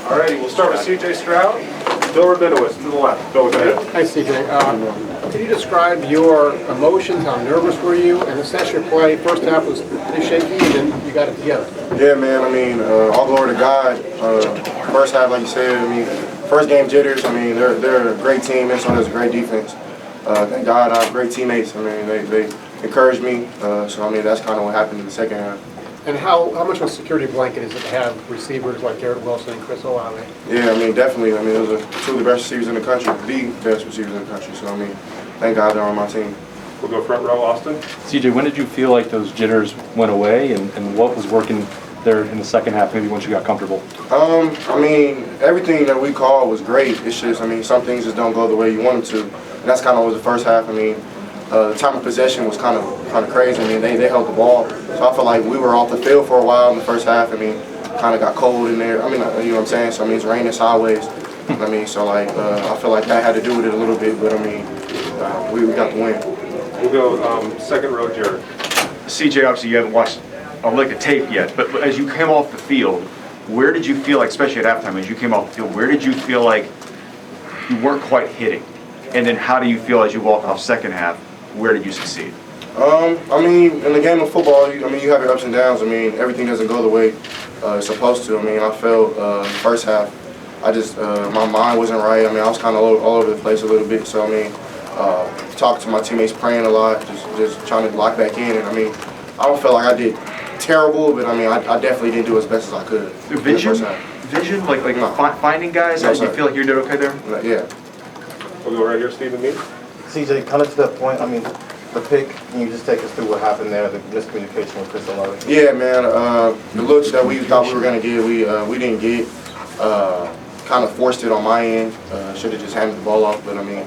All righty, we'll start with C.J. Stroud. Bill Rabinowitz to the left. Bill, go ahead. Hi, CJ. Can you describe your emotions? How nervous were you? And assess your play. First half was pretty shaky, and then you got it together. Yeah, man. I mean, all glory to God. First half, like you said, I mean, first game jitters. I mean, they're a great team, and so does a great defense. Thank God I have great teammates. I mean, they encouraged me. So, I mean, that's kind of what happened in the second half. And how much of a security blanket is it to have receivers like Garrett Wilson and Chris Olave? Yeah, I mean, definitely. I mean, those are two of the best receivers in the country, the best receivers in the country. So, I mean, thank God they're on my team. We'll go front row, Austin. CJ, when did you feel like those jitters went away, and what was working there in the second half, maybe once you got comfortable? I mean, everything that we called was great. It's just, I mean, some things just don't go the way you want them to. And that's kind of what was the first half. I mean, the time of possession was kind of crazy. I mean, they held the ball. So I feel like we were off the field for a while in the first half. I mean, kind of got cold in there. I mean, you know what I'm saying? So, I mean, it's raining sideways. I mean, so, like, I feel like that had to do with it a little bit. But, I mean, we got the win. We'll go second row, Jared. CJ, obviously you haven't watched a lick of tape yet, but as you came off the field, where did you feel like, especially at halftime, as you came off the field, where did you feel like you weren't quite hitting? And then how do you feel as you walk off second half, where did you succeed? I mean, in the game of football, you have your ups and downs. I mean, everything doesn't go the way it's supposed to. I mean, I felt first half, I just, my mind wasn't right. I mean, I was kind of all over the place a little bit. So, I mean, talking to my teammates, praying a lot, just trying to lock back in. And, I mean, I don't feel like I did terrible, but, I mean, I definitely didn't do as best as I could. Vision? Like No. finding guys? No, Do you feel like you did okay there? Yeah. We'll go right here, Stephen Meade. CJ, kind of to that point, I mean, the pick, can you just take us through what happened there, the miscommunication with Chris Olave? Yeah, man. The looks that we thought we were going to get, we didn't get. Kind of forced it on my end. Should have just handed the ball off, but I mean,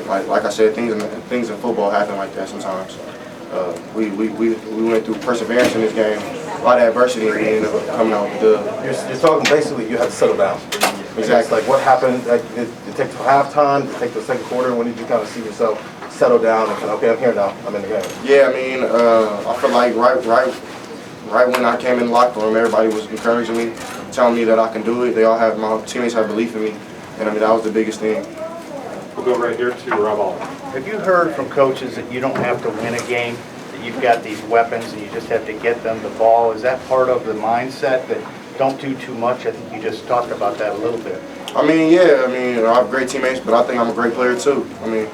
like I said, things in football happen like that sometimes. We went through perseverance in this game, a lot of adversity, and we ended up coming out with the dub. You're talking basically you had to settle down. Exactly. Like what happened, like, did it take till halftime, did it take till the second quarter? When did you kind of see yourself settle down and kind of, okay, I'm here now, I'm in the game? Yeah, I mean, I feel like right when I came in the locker room, everybody was encouraging me, telling me that I can do it. My teammates have belief in me, and I mean, that was the biggest thing. We'll go right here to Rob Oliver. Have you heard from coaches that you don't have to win a game, that you've got these weapons and you just have to get them the ball? Is that part of the mindset that don't do too much? I think you just talked about that a little bit. I mean, yeah, I mean, I have great teammates, but I think I'm a great player too. I mean,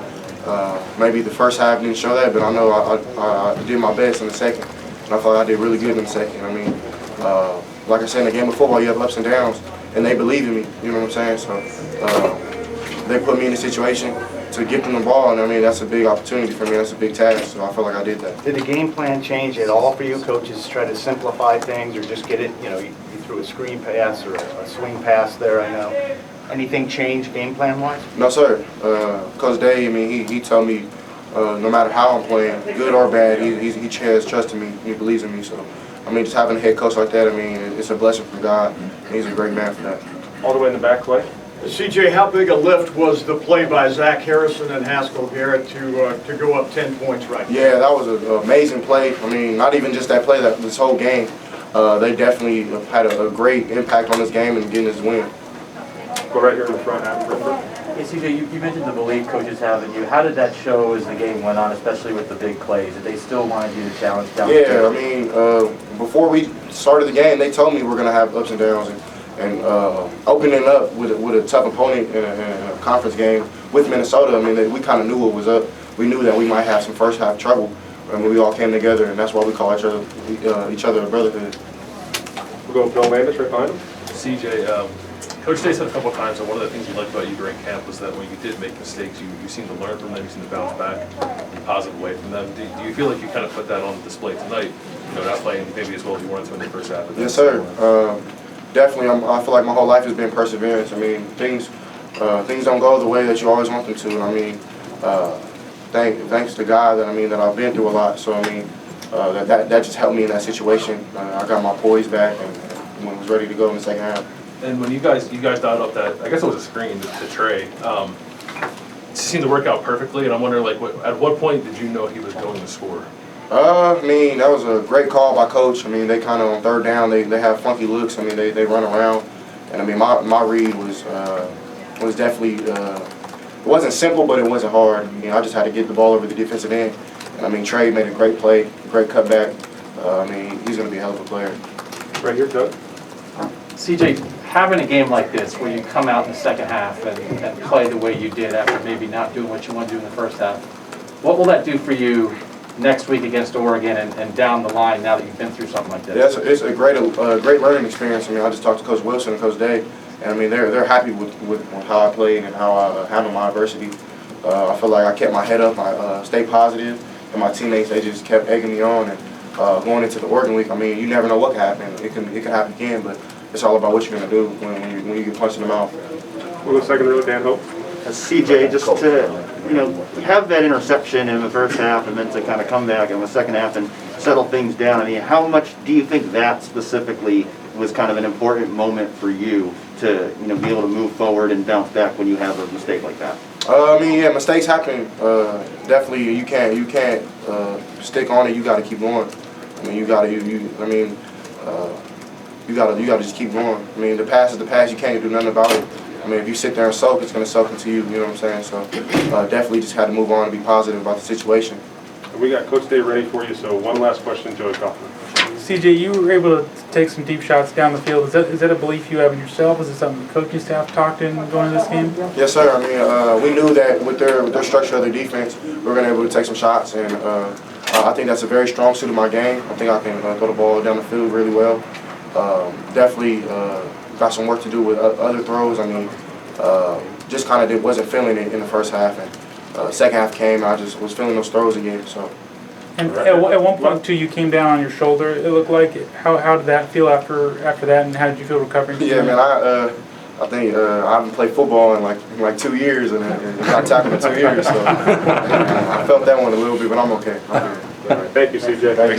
maybe the first half didn't show that, but I know I did my best in the second, and I feel like I did really good in the second. I mean, like I said, in the game of football, you have ups and downs, and they believe in me, you know what I'm saying? So they put me in a situation to get them the ball, and I mean, that's a big opportunity for me. That's a big task, so I feel like I did that. Did the game plan change at all for you? Coaches try to simplify things or just get it, you threw a screen pass or a swing pass there, I know. Anything change game plan-wise? No, sir. Coach Day, I mean, he told me no matter how I'm playing, good or bad, he has trust in me. He believes in me. So, I mean, just having a head coach like that, I mean, it's a blessing from God. And he's a great man for that. All the way in the back, Clay. CJ, how big a lift was the play by Zach Harrison and Haskell Garrett to go up 10 points right now? Yeah, that was an amazing play. I mean, not even just that play, this whole game. They definitely had a great impact on this game and getting this win. Go right here in the front, Adam Brimford. Hey, CJ, you mentioned the belief coaches have in you. How did that show as the game went on, especially with the big plays? Did they still wanted you to challenge down? Yeah, I mean, before we started the game, they told me we're going to have ups and downs. And opening up with a tough opponent in a conference game with Minnesota, I mean, we kind of knew what was up. We knew that we might have some first half trouble, and we all came together, and that's why we call each other a brotherhood. We'll go Bill Landis right behind him. CJ, Coach Day said a couple of times that one of the things you liked about you during camp was that when you did make mistakes, you seemed to learn from them, you seemed to bounce back in a positive way from them. Do you feel like you kind of put that on display tonight, not playing maybe as well as you wanted to in the first half? Yes, sir. Definitely, I feel like my whole life has been perseverance. I mean, things don't go the way that you always want them to. I mean, thanks to God that that I've been through a lot. So I mean, that just helped me in that situation. I got my poise back and was ready to go in the second half. And when you guys dialed up that, I guess it was a screen to Trey. It seemed to work out perfectly, and I'm wondering, like, at what point did you know he was going to score? I mean, that was a great call by Coach. I mean, they kind of on third down, they have funky looks. I mean, they run around, And I mean, my read was definitely, it wasn't simple, but it wasn't hard. I mean, I just had to get the ball over the defensive end. And I mean, Trey made a great play, great cutback. I mean, he's going to be a hell of a player. Right here, Doug. CJ, having a game like this where you come out in the second half and play the way you did after maybe not doing what you want to do in the first half, what will that do for you next week against Oregon and down the line now that you've been through something like this? Yeah, it's a great learning experience. I mean, I just talked to Coach Wilson and Coach Day, and I mean, they're happy with how I played and how I handled my adversity. I feel like I kept my head up, I stayed positive, and my teammates, they just kept egging me on. And going into the Oregon week, I mean, you never know what can happen. It can happen again, but it's all about what you're going to do when you get punched in the mouth. We'll go second row, Dan Hope. CJ, just to have that interception in the first half and then to kind of come back in the second half and settle things down, I mean, how much do you think that specifically was kind of an important moment for you to be able to move forward and bounce back when you have a mistake like that? I mean, yeah, mistakes happen. Definitely, you can't stick on it. You got to keep going. I mean, you got to just keep going. I mean, the past is the past. You can't do nothing about it. I mean, if you sit there and soak, it's going to soak into you. You know what I'm saying? So definitely just had to move on and be positive about the situation. We got Coach Day ready for you. So one last question, Joey Kaufman. CJ, you were able to take some deep shots down the field. Is that a belief you have in yourself? Is it something the coaching staff talked in going into this game? Yes, sir. I mean, we knew that with their structure of their defense, we were going to be able to take some shots, and I think that's a very strong suit of my game. I think I can throw the ball down the field really well. Definitely got some work to do with other throws. I mean, just kind of wasn't feeling it in the first half, and second half came, I just was feeling those throws again. So. And at one point, too, you came down on your shoulder, it looked like. How did that feel after that, and how did you feel recovering? Yeah, man, I think I haven't played football in like 2 years, and got tackled in 2 years, so I felt that one a little bit, but I'm okay. All right, thank you, CJ. Thank you.